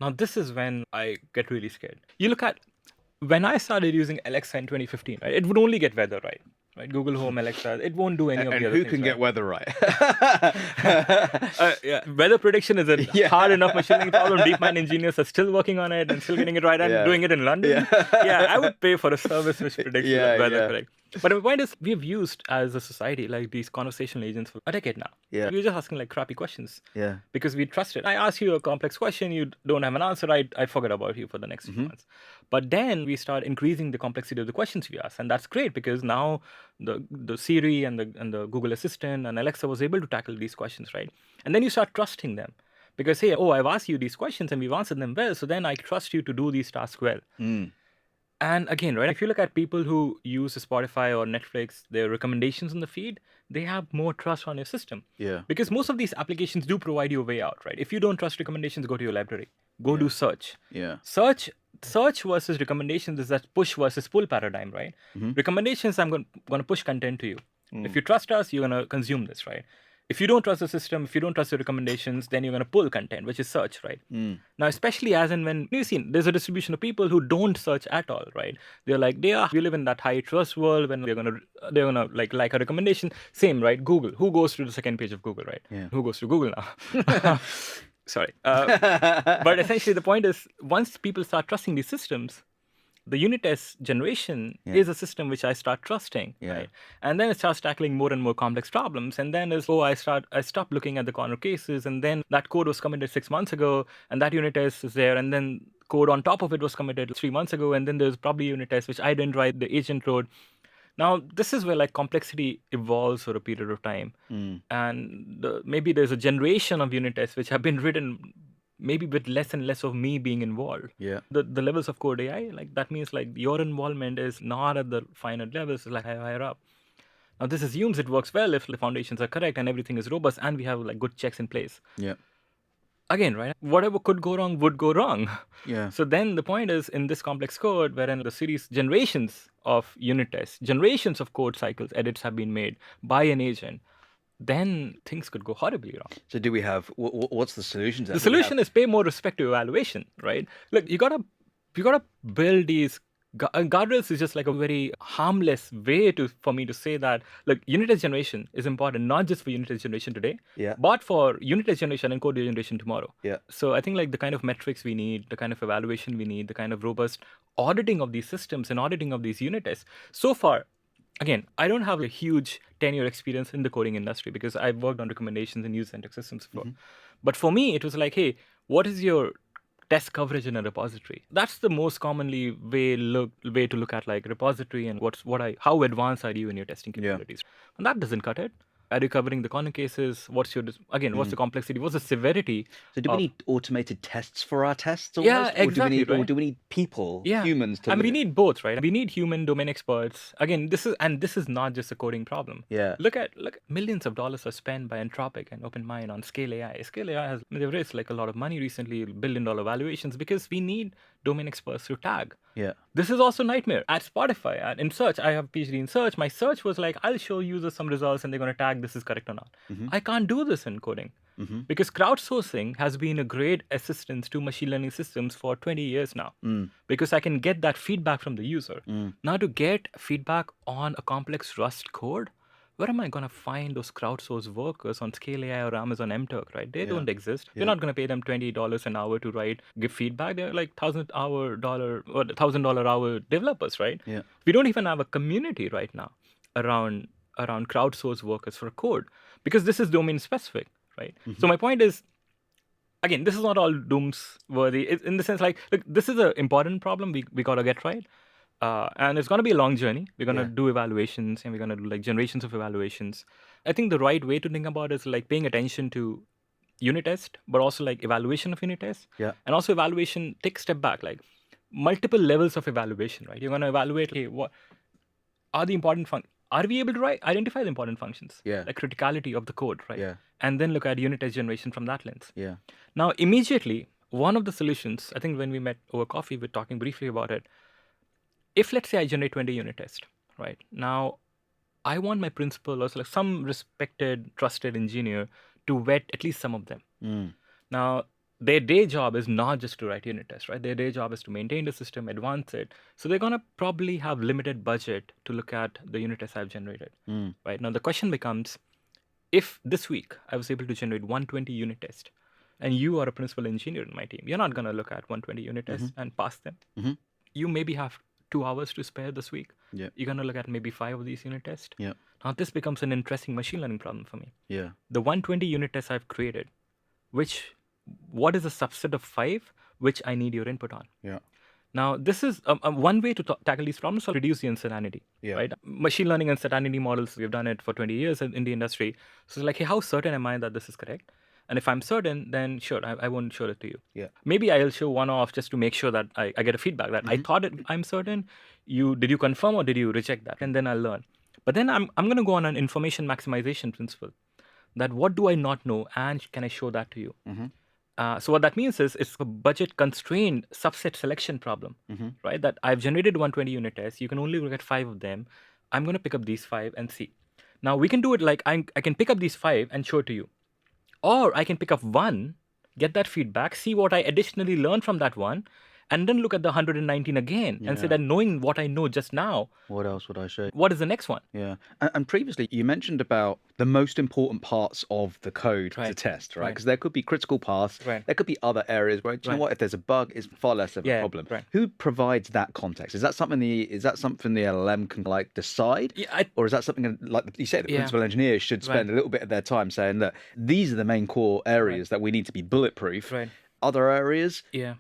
Now, this is when I get really scared. You look at when I started using Alexa in 2015, right? It would only get weather right. Right, Google Home, Alexa, it won't do any of the other things. And who can get weather right? Weather prediction is a hard enough machine learning problem. DeepMind engineers are still working on it and still getting it right and doing it in London. I would pay for a service which predicts weather correct. But the point is, we've used as a society like these conversational agents for a decade now. Yeah. We're just asking like crappy questions. Yeah. Because we trust it. I ask you a complex question, you don't have an answer, I forget about you for the next few months. But then we start increasing the complexity of the questions we ask. And that's great because now the Siri and the Google Assistant and Alexa was able to tackle these questions, right? And then you start trusting them. Because, hey, I've asked you these questions and we've answered them well, so then I trust you to do these tasks well. And again, right, if you look at people who use Spotify or Netflix, their recommendations in the feed, they have more trust on your system. Yeah. Because most of these applications do provide you a way out, right? If you don't trust recommendations, go to your library. Go do search. Yeah. Search versus recommendations is that push versus pull paradigm, right? Recommendations, I'm going to push content to you. If you trust us, you're going to consume this, right? if you don't trust the system, if you don't trust the recommendations, then you're going to pull content, which is search, right? Now, especially as and when you've seen there's a distribution of people who don't search at all, right? They're like, we live in that high trust world when they're gonna like a recommendation. Same, right? Google. Who goes to the second page of Google, right? Yeah. Who goes to Google now? Sorry. But essentially, the point is, once people start trusting these systems, the unit test generation is a system which I start trusting, right? And then it starts tackling more and more complex problems. And then I stopped looking at the corner cases, and then that code was committed 6 months ago, and that unit test is there, and then code on top of it was committed 3 months ago, and then there's probably a unit test which I didn't write, the agent wrote. Now, this is where like complexity evolves over a period of time. And maybe there's a generation of unit tests which have been written maybe with less and less of me being involved. Yeah. The levels of code AI, like that means like your involvement is not at the finer levels, it's like higher up. Now, this assumes it works well if the foundations are correct and everything is robust and we have like good checks in place. Yeah. Again, right? Whatever could go wrong would go wrong. Yeah. So then the point is, in this complex code, wherein the series generations of unit tests, generations of code cycles, edits have been made by an agent, then things could go horribly wrong. So do we have, what's the solution to that? The solution is pay more respect to evaluation, right? Look, you gotta build these guardrails. Is just like a very harmless way for me to say that, look, unit test generation is important, not just for unit test generation today, but for unit test generation and code generation tomorrow. Yeah. So I think like the kind of metrics we need, the kind of evaluation we need, the kind of robust auditing of these systems and auditing of these unit tests. So far, again, I don't have a huge 10-year experience in the coding industry because I've worked on recommendations and user-centric systems before. But for me, it was like, hey, what is your test coverage in a repository? That's the most commonly way to look at like repository and how advanced are you in your testing capabilities. And that doesn't cut it. Are you covering the corner cases? What's the complexity? What's the severity? So do we need automated tests for our tests? Yeah, exactly. Or do we need people, humans to we need both, right? We need human domain experts. Again, this is not just a coding problem. Yeah. Look, millions of dollars are spent by Anthropic and OpenMind on Scale AI. Scale AI they've raised like a lot of money recently, $1 billion valuations, because we need domain experts to tag. Yeah. This is also a nightmare. At Spotify, in search, I have a PhD in search. My search was like, I'll show users some results and they're going to tag this is correct or not. I can't do this in coding because crowdsourcing has been a great assistance to machine learning systems for 20 years now because I can get that feedback from the user. Now, to get feedback on a complex Rust code, where am I going to find those crowdsourced workers on Scale AI or Amazon MTurk, right? They don't exist. You're not going to pay them $20 an hour to give feedback. They're like $1,000 hour developers, right? Yeah. We don't even have a community right now around crowdsourced workers for code because this is domain specific, right? So my point is, again, this is not all doomsworthy in the sense like, look, this is an important problem we got to get right. And it's going to be a long journey. We're going to do evaluations and we're going to do like generations of evaluations. I think the right way to think about it is like paying attention to unit test, but also like evaluation of unit tests. Yeah. And also evaluation, take a step back, like multiple levels of evaluation, right? You're going to evaluate, okay, what are the important functions? Are we able to identify the important functions? Yeah. Like criticality of the code, right? Yeah. And then look at unit test generation from that lens. Yeah. Now, immediately, one of the solutions, I think when we met over coffee, we're talking briefly about it. If let's say I generate 20 unit tests, right? Now, I want my principal or like some respected, trusted engineer to vet at least some of them. Now, their day job is not just to write unit tests, right? Their day job is to maintain the system, advance it. So they're going to probably have limited budget to look at the unit tests I've generated, right? Now, the question becomes, if this week I was able to generate 120 unit tests and you are a principal engineer in my team, you're not going to look at 120 unit tests and pass them. You maybe have 2 hours to spare this week. Yeah. You're going to look at maybe 5 of these unit tests. Yeah. Now, this becomes an interesting machine learning problem for me. Yeah. The 120 unit tests I've created, what is a subset of 5 which I need your input on? Yeah. Now, this is one way to tackle these problems or reduce the uncertainty, right? Machine learning uncertainty models, we've done it for 20 years in the industry. So it's like, hey, how certain am I that this is correct? And if I'm certain, then sure, I won't show it to you. Yeah. Maybe I'll show one off just to make sure that I get a feedback that I thought I'm certain. Did you confirm or did you reject that? And then I'll learn. But then I'm going to go on an information maximization principle. That what do I not know and can I show that to you? So what that means is it's a budget constrained subset selection problem, right? That I've generated 120 unit tests. You can only look at 5 of them. I'm going to pick up these 5 and see. Now we can do it like I can pick up these 5 and show it to you. Or I can pick up one, get that feedback, see what I additionally learned from that one, and then look at the 119 again and say Yeah. that knowing what I know just now, What else would I show? what is the next one? Yeah. And previously, you mentioned about the most important parts of the code to Right. test, right? Right. Because there could be critical paths. Right. There could be other areas where, do you know Right. what? If there's a bug, it's far less of a Yeah, problem. right. Who provides that context? Is that something the LLM can like decide? Yeah, Or is that something like you said, the Yeah. principal engineer should spend Right. a little bit of their time saying that these are the main core areas that we need to be bulletproof. Right. Other areas, Yeah.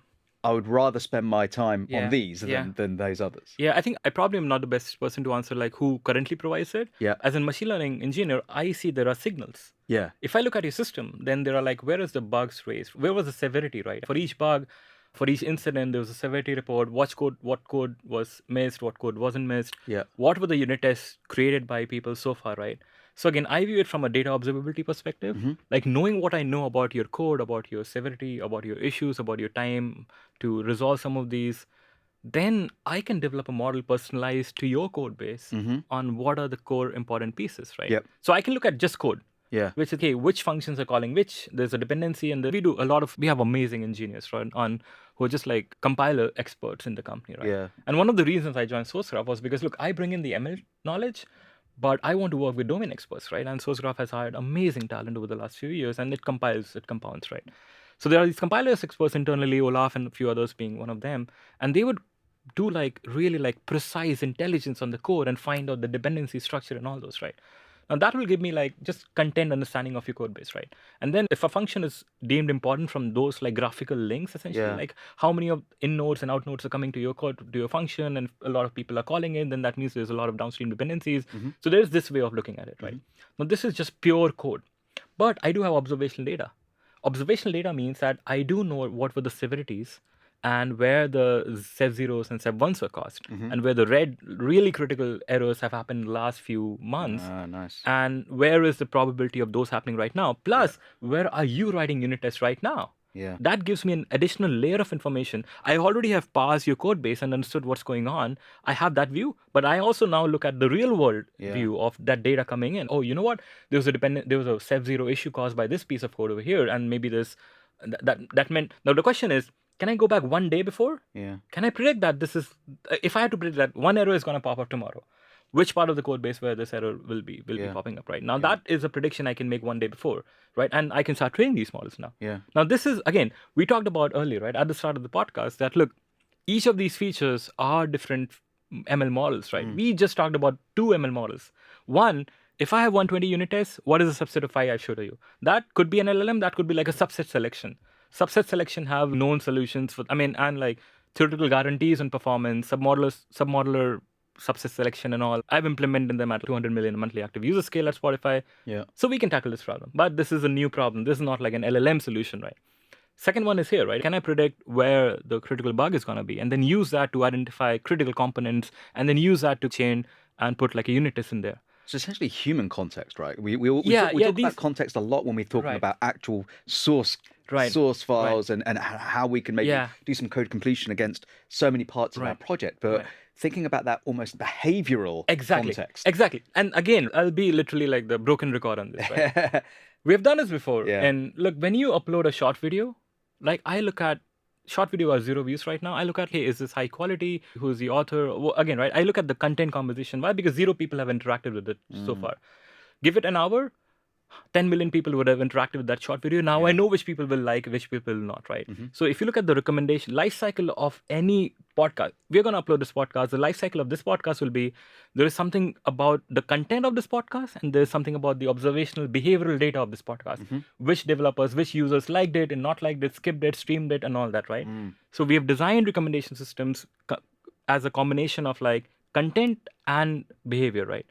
I would rather spend my time Yeah. on these Yeah. than those others. Yeah, I think I probably am not the best person to answer like who currently provides it. Yeah. As a machine learning engineer, I see there are signals. Yeah. If I look at your system, then there are like, where is the bugs raised? Where was the severity, right? For each bug, for each incident, there was a severity report. What code was missed, what code wasn't missed. Yeah. What were the unit tests created by people so far, right? So again, I view it from a data observability perspective, like knowing what I know about your code, about your severity, about your issues, about your time to resolve some of these, then I can develop a model personalized to your code base on what are the core important pieces, right? Yep. So I can look at just code. Yeah. Which is, okay, which functions are calling which, there's a dependency, and we have amazing engineers, right, who are just like compiler experts in the company, right? Yeah. And one of the reasons I joined Sourcegraph was because, look, I bring in the ML knowledge, but I want to work with domain experts, right? And Sourcegraph has hired amazing talent over the last few years, and it compounds, right? So there are these compilers experts internally, Olaf and a few others being one of them, and they would do like really like precise intelligence on the code and find out the dependency structure and all those, right? Now that will give me like just content understanding of your code base, right? And then if a function is deemed important from those like graphical links, essentially, Yeah. like how many of in nodes and out nodes are coming to your code, to your function, and a lot of people are calling it, then that means there's a lot of downstream dependencies. So there's this way of looking at it, right? Now this is just pure code, but I do have observational data. Observational data means that I do know what were the severities and where the Sev zeros and Sev ones were caused, and where the really critical errors have happened in the last few months, Ah, nice. and where is the probability of those happening right now. Plus, where are you writing unit tests right now? Yeah. That gives me an additional layer of information. I already have parsed your code base and understood what's going on. I have that view, but I also now look at the real world view of that data coming in. Oh, you know what? There was a Sev zero issue caused by this piece of code over here, and maybe that meant. Now the question is, can I go back one day before? Yeah. Can I predict that if I had to predict that one error is going to pop up tomorrow, which part of the code base where this error will be popping up, right? Now that is a prediction I can make one day before, right? And I can start training these models now. Yeah. Now this is, again, we talked about earlier, right, at the start of the podcast, that look, each of these features are different ML models, right? We just talked about 2 ML models. One, if I have 120 unit tests, what is a subset of 5 I showed you? That could be an LLM, that could be like a subset selection. Subset selection have known solutions and like theoretical guarantees on performance, submodular subset selection and all. I've implemented them at 200 million monthly active user scale at Spotify. Yeah. So we can tackle this problem. But this is a new problem. This is not like an LLM solution, right? Second one is here, right? Can I predict where the critical bug is going to be, and then use that to identify critical components, and then use that to chain and put like a unit test in there? So essentially human context, right? We talk about context a lot when we're talking about actual source files and how we can maybe do some code completion against so many parts of our project. But thinking about that almost behavioral context. Exactly. And again, I'll be literally like the broken record on this, right? We have done this before. Yeah. And look, when you upload a short video, like I look at short video has 0 views right now. I look at, hey, is this high quality? Who's the author? Well, again, right? I look at the content composition. Why? Because 0 people have interacted with it so far. Give it an hour, 10 million people would have interacted with that short video. Now I know which people will like, which people will not, right? So if you look at the recommendation life cycle of any podcast, we're going to upload this podcast. The life cycle of this podcast will be, there is something about the content of this podcast, and there's something about the observational behavioral data of this podcast. Which developers, which users liked it and not liked it, skipped it, streamed it, and all that, right? So we have designed recommendation systems as a combination of like content and behavior, right?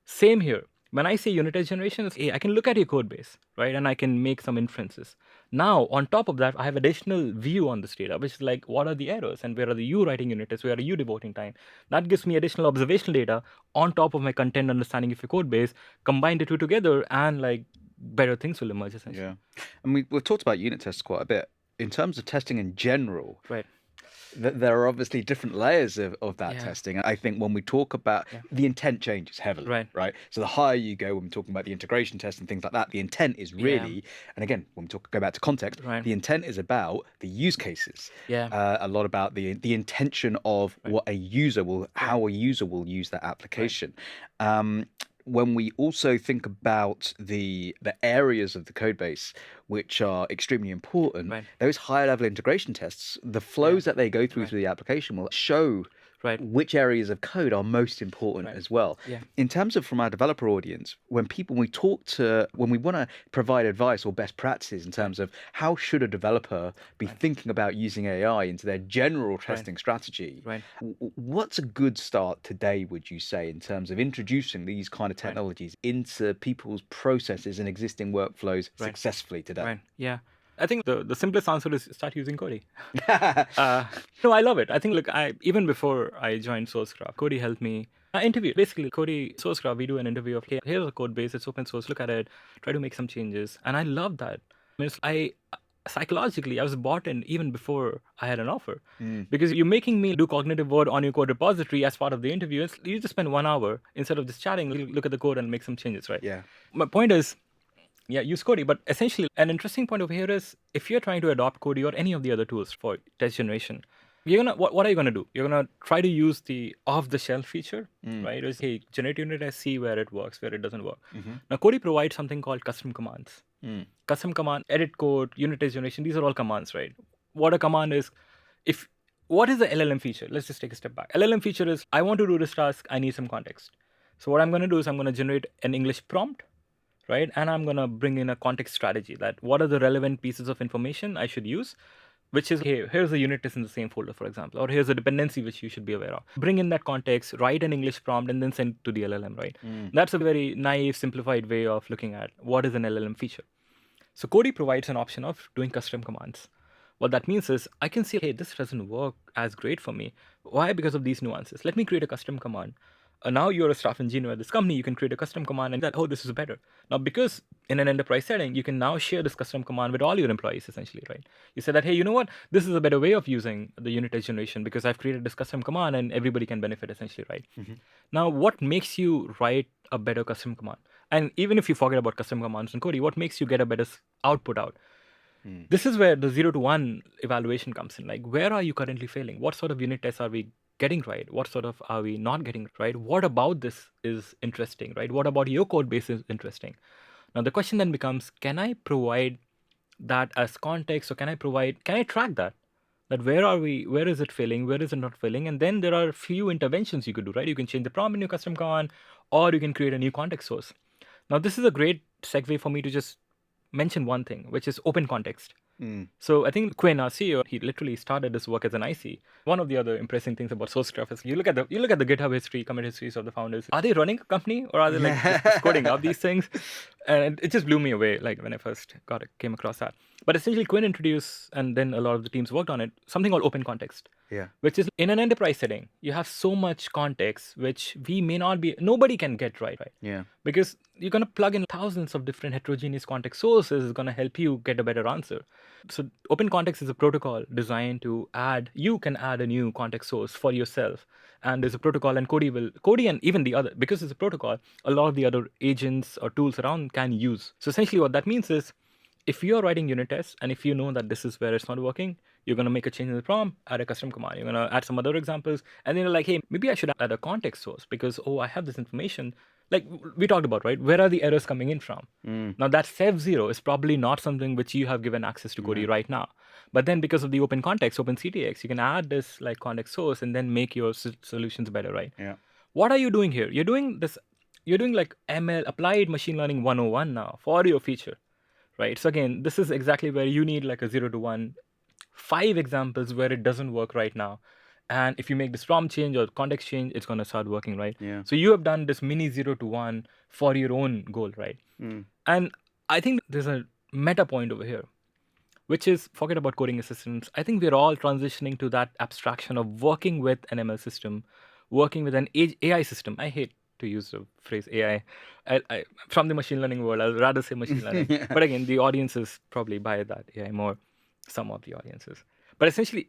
Same here. When I say unit test generation, I can look at your code base, right? And I can make some inferences. Now, on top of that, I have additional view on this data, which is like, what are the errors and where are you writing unit tests? Where are you devoting time? That gives me additional observational data on top of my content understanding of your code base. Combine the two together and like better things will emerge essentially. Yeah. And we've talked about unit tests quite a bit. In terms of testing in general, right? There are obviously different layers of that Yeah. testing. I think when we talk about the intent changes heavily, Right. right? So the higher you go when we're talking about the integration test and things like that, the intent is Yeah. really, and again, when we go back to context, Right. the intent is about the use cases. Yeah. A lot about the intention of what a user will, how a user will use that application. When we also think about the areas of the code base which are extremely important, Right. those higher level integration tests, the flows that they go through Right. the application will show Right. which areas of code are most important as well. Yeah. In terms of from our developer audience, when we want to provide advice or best practices in terms of how should a developer be thinking about using AI into their general testing strategy, Right. what's a good start today, would you say, in terms of introducing these kind of technologies into people's processes and existing workflows successfully today? Right. Yeah. I think the simplest answer is start using Cody. No, I love it. I think, look, even before I joined Sourcegraph, Cody helped me. I interviewed. Basically, Cody, Sourcegraph, we do an interview of, hey, here's a code base, it's open source, look at it, try to make some changes. And I love that. I mean, psychologically, I was bought in even before I had an offer. Because you're making me do cognitive work on your code repository as part of the interview. You just spend 1 hour instead of just chatting, look at the code and make some changes, right? Yeah. My point is, yeah, use Cody. But essentially, an interesting point over here is if you're trying to adopt Cody or any of the other tools for test generation, what are you gonna do? You're gonna try to use the off-the-shelf feature, right? It's, hey, generate unit test, see where it works, where it doesn't work. Now, Cody provides something called custom commands. Custom command, edit code, unit test generation. These are all commands, right? What a command is, what is the LLM feature? Let's just take a step back. LLM feature is, I want to do this task, I need some context. So what I'm going to do is I'm going to generate an English prompt, right? And I'm going to bring in a context strategy that what are the relevant pieces of information I should use, which is, hey, here's a unit test in the same folder, for example, or here's a dependency which you should be aware of. Bring in that context, write an English prompt, and then send it to the LLM, right? That's a very naive, simplified way of looking at what is an LLM feature. So Cody provides an option of doing custom commands. What that means is I can say, hey, this doesn't work as great for me. Why? Because of these nuances. Let me create a custom command. Now you're a staff engineer at this company, you can create a custom command and that, oh, this is better. Now, because in an enterprise setting, you can now share this custom command with all your employees, essentially, right? You say that, hey, you know what? This is a better way of using the unit test generation because I've created this custom command and everybody can benefit, essentially, right? Now, what makes you write a better custom command? And even if you forget about custom commands in Cody, what makes you get a better output out? This is where the 0 to 1 evaluation comes in. Like, where are you currently failing? What sort of unit tests are we getting right? What sort of are we not getting right? What about this is interesting, right? What about your code base is interesting? Now, the question then becomes, can I provide that as context, or can I track that? That where is it failing? Where is it not failing? And then there are a few interventions you could do, right? You can change the prompt in your custom command, or you can create a new context source. Now, this is a great segue for me to just mention one thing, which is open context. So I think Quinn, our CEO, he literally started this work as an IC. One of the other impressive things about Sourcegraph is you look at the GitHub history, commit histories of the founders. Are they running a company or are they like just coding up these things? And it just blew me away, like when I first came across that. But essentially, Quinn introduced, and then a lot of the teams worked on it, something called open context. Yeah. Which is in an enterprise setting, you have so much context which nobody can get right. Yeah. Because you're going to plug in thousands of different heterogeneous context sources is going to help you get a better answer. So open context is a protocol designed to you can add a new context source for yourself. And there's a protocol, and Cody and even the other, because it's a protocol, a lot of the other agents or tools around can use. So essentially what that means is, if you're writing unit tests and if you know that this is where it's not working, you're going to make a change in the prompt, add a custom command. You're going to add some other examples. And then you're like, hey, maybe I should add a context source because, I have this information. Like we talked about, right? Where are the errors coming in from? Now that Sev0 is probably not something which you have given access to Cody right now. But then because of the open context, open CTX, you can add this like context source and then make your solutions better, right? Yeah. What are you doing here? You're doing like ML, applied machine learning 101 now for your feature. Right. So again, this is exactly where you need like a 0 to 1, 5 examples where it doesn't work right now. And if you make this prompt change or context change, it's going to start working, right? Yeah. So you have done this mini 0 to 1 for your own goal, right? And I think there's a meta point over here, which is forget about coding assistants. I think we're all transitioning to that abstraction of working with an ML system, working with an AI system. I hate to use the phrase AI. From the machine learning world, I'd rather say machine learning. But again, the audiences probably buy that AI more, some of the audiences. But essentially,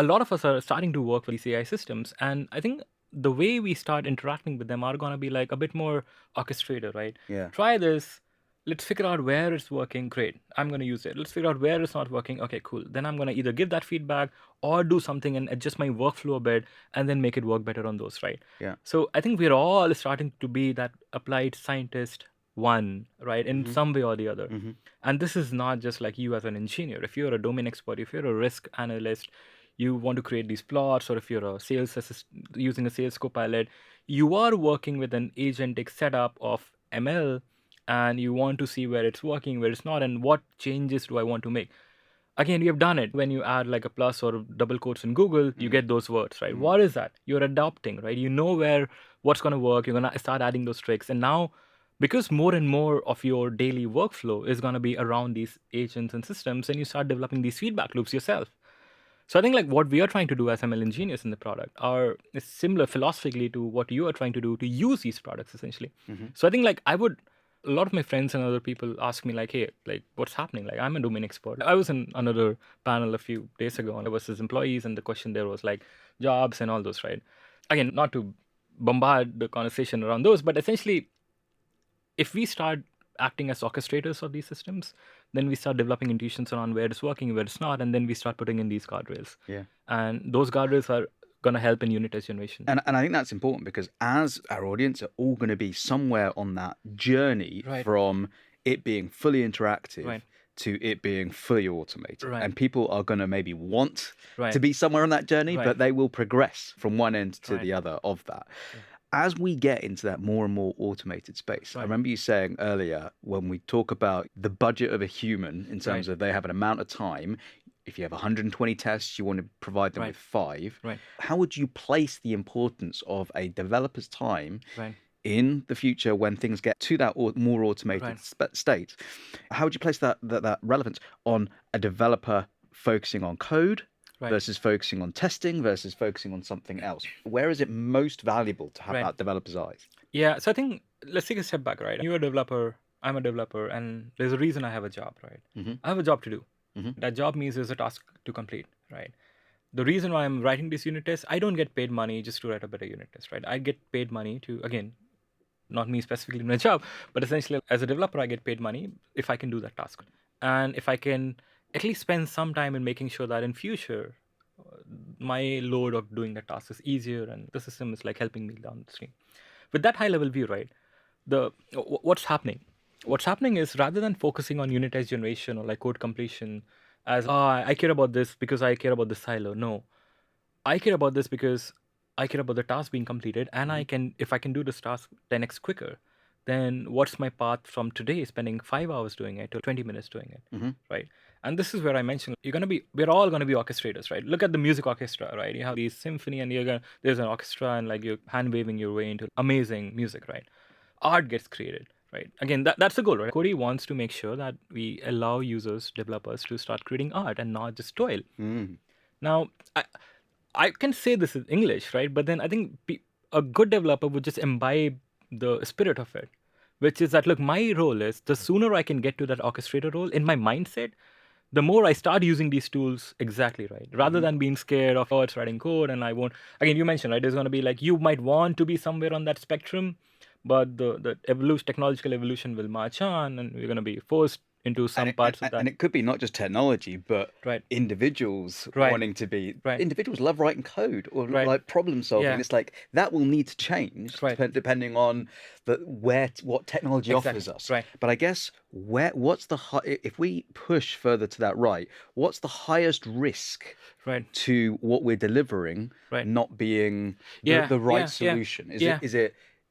a lot of us are starting to work with these AI systems, and I think the way we start interacting with them are going to be like a bit more orchestrated, right? Yeah. Try this. Let's figure out where it's working. Great. I'm going to use it. Let's figure out where it's not working. Okay, cool. Then I'm going to either give that feedback or do something and adjust my workflow a bit and then make it work better on those, right? Yeah. So I think we're all starting to be that applied scientist one, right, in some way or the other. And this is not just like you as an engineer. If you're a domain expert, if you're a risk analyst, you want to create these plots, or if you're a sales assistant using a sales copilot, you are working with an agentic setup of ML, and you want to see where it's working, where it's not, and what changes do I want to make. Again, we have done it. When you add like a plus or double quotes in Google, you get those words, right? What is that? You're adopting, right? You know what's going to work. You're going to start adding those tricks. And now, because more and more of your daily workflow is going to be around these agents and systems, and you start developing these feedback loops yourself. So I think like what we are trying to do as ML engineers in the product is similar philosophically to what you are trying to do to use these products essentially. So I think like a lot of my friends and other people ask me like, hey, like what's happening? Like I'm a domain expert. I was in another panel a few days ago and there was his employees, and the question there was like jobs and all those, right? Again, not to bombard the conversation around those, but essentially if we start acting as orchestrators of these systems, then we start developing intuitions around where it's working, where it's not, and then we start putting in these guardrails. Yeah. And those guardrails are going to help in unit test generation. And I think that's important because as our audience are all going to be somewhere on that journey from it being fully interactive to it being fully automated. And people are going to maybe want to be somewhere on that journey, but they will progress from one end to the other of that. As we get into that more and more automated space, I remember you saying earlier when we talk about the budget of a human in terms of they have an amount of time. If you have 120 tests, you want to provide them with 5. How would you place the importance of a developer's time in the future when things get to that more automated state? How would you place that relevance on a developer focusing on code versus focusing on testing versus focusing on something else? Where is it most valuable to have that developer's eyes? Yeah, so I think let's take a step back, right? You're a developer, I'm a developer, and there's a reason I have a job, right? I have a job to do. That job means there's a task to complete, right? The reason why I'm writing this unit test, I don't get paid money just to write a better unit test, right? I get paid money to, again, not me specifically in my job, but essentially as a developer, I get paid money if I can do that task. And if I can at least spend some time in making sure that in future, my load of doing that task is easier and the system is like helping me down the stream. With that high level view, right, what's happening? What's happening is rather than focusing on unit test generation or like code completion as, I care about this because I care about the silo. No, I care about this because I care about the task being completed, and if I can do this task 10x quicker, then what's my path from today spending 5 hours doing it to 20 minutes doing it, right? And this is where I mentioned we're all going to be orchestrators, right? Look at the music orchestra, right? You have these symphony and there's an orchestra and like you're hand waving your way into amazing music, right? Art gets created, right? Again, that's the goal, right? Cody wants to make sure that we allow users, developers to start creating art and not just toil. Now, I can say this in English, right? But then I think a good developer would just imbibe the spirit of it, which is that, look, my role is the sooner I can get to that orchestrator role in my mindset, the more I start using these tools exactly right, rather than being scared of, oh, it's writing code and I won't. Again, you mentioned, right, there's going to be like, you might want to be somewhere on that spectrum, but the technological evolution will march on and we're going to be forced into some parts of that. And it could be not just technology, but individuals wanting to be. Individuals love writing code or like problem solving. Yeah. It's like that will need to change depending on what technology offers us. But I guess if we push further to that what's the highest risk to what we're delivering not being the right solution?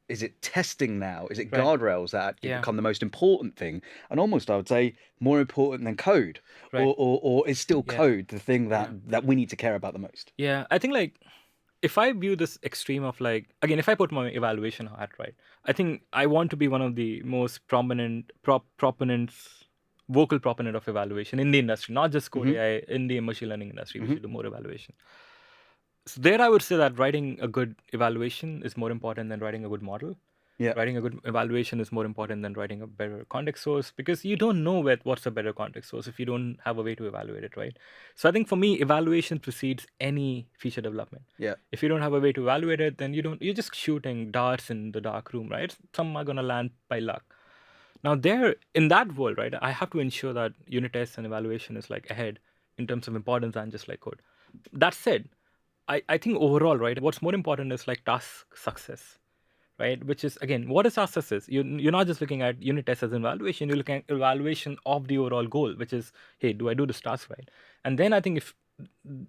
Is it testing now? Is it guardrails that become the most important thing? And almost, I would say, more important than code? Or is still code the thing that we need to care about the most? Yeah, I think like, if I view this extreme of like, again, if I put my evaluation hat, right, I think I want to be one of the most prominent vocal proponent of evaluation in the industry, not just code AI, in the machine learning industry, we should do more evaluation. So there I would say that writing a good evaluation is more important than writing a good model. Yeah. Writing a good evaluation is more important than writing a better context source, because you don't know what's a better context source if you don't have a way to evaluate it, right? So I think for me, evaluation precedes any feature development. Yeah. If you don't have a way to evaluate it, then you're just shooting darts in the dark room, right? Some are gonna land by luck. Now there, in that world, right, I have to ensure that unit tests and evaluation is like ahead in terms of importance than just like code. That said, I think overall, right, what's more important is like task success, right? Which is, again, what is task success? You're not just looking at unit tests as an evaluation, you're looking at evaluation of the overall goal, which is, hey, do I do this task right? And then I think if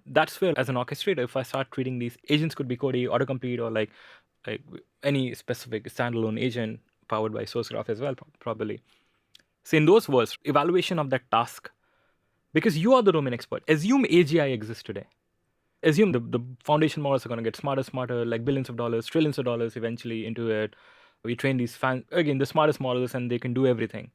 that's where, as an orchestrator, if I start treating these agents, could be Cody, autocomplete, or like any specific standalone agent powered by Sourcegraph as well, probably. So in those words, evaluation of that task, because you are the domain expert. Assume AGI exists today. Assume the foundation models are going to get smarter, like billions of dollars, trillions of dollars eventually into it. We train these again, the smartest models, and they can do everything.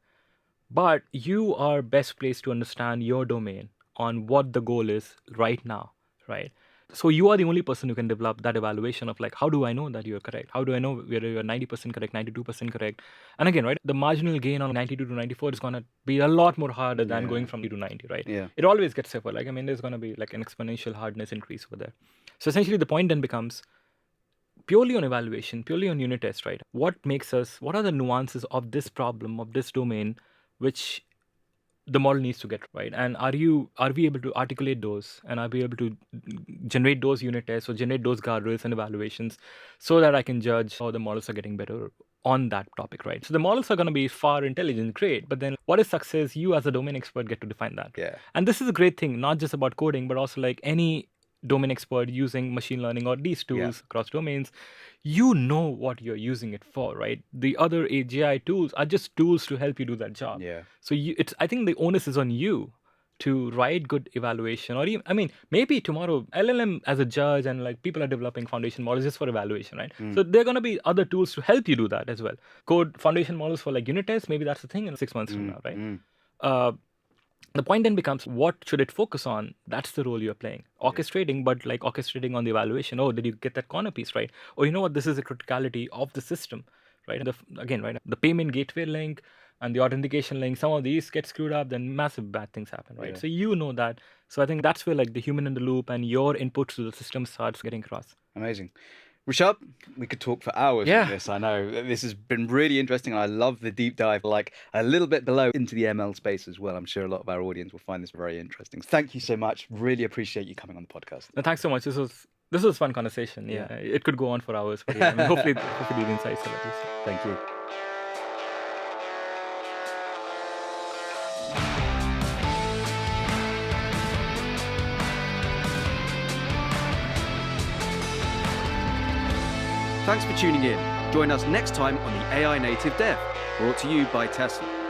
But you are best placed to understand your domain on what the goal is right now, right? So you are the only person who can develop that evaluation of like, how do I know that you're correct? How do I know whether you're 90% correct, 92% correct? And again, right, the marginal gain on 92 to 94 is going to be a lot more harder than going from 0 to 90, right? Yeah. It always gets tougher. Like, I mean, there's going to be like an exponential hardness increase over there. So essentially the point then becomes purely on evaluation, purely on unit test, right? What are the nuances of this problem, of this domain, which the model needs to get right? And are we able to articulate those, and are we able to generate those unit tests or generate those guardrails and evaluations so that I can judge how the models are getting better on that topic, right? So the models are going to be far intelligent, great, but then what is success? You as a domain expert get to define that. Yeah. And this is a great thing, not just about coding, but also like any domain expert using machine learning or these tools across domains, you know what you're using it for, right? The other AGI tools are just tools to help you do that job. Yeah. So I think the onus is on you to write good evaluation, or even, I mean, maybe tomorrow LLM as a judge, and like people are developing foundation models just for evaluation, right? So there are going to be other tools to help you do that as well. Code foundation models for like unit tests, maybe that's the thing in 6 months from now, right? The point then becomes, what should it focus on? That's the role you're playing. Orchestrating, but like orchestrating on the evaluation. Oh, did you get that corner piece right? Or you know what, this is a criticality of the system, right? Again, right, the payment gateway link and the authentication link, some of these get screwed up, then massive bad things happen, right? So you know that. So I think that's where like the human in the loop and your input to the system starts getting across. Amazing. Rishabh, we could talk for hours on this. I know this has been really interesting. I love the deep dive, like a little bit below into the ML space as well. I'm sure a lot of our audience will find this very interesting. Thank you so much. Really appreciate you coming on the podcast. No, thanks so much. This was a fun conversation. Yeah, it could go on for hours, but I mean, hopefully the insights are at least. Thank you. Thanks for tuning in. Join us next time on the AI Native Dev, brought to you by Tesla.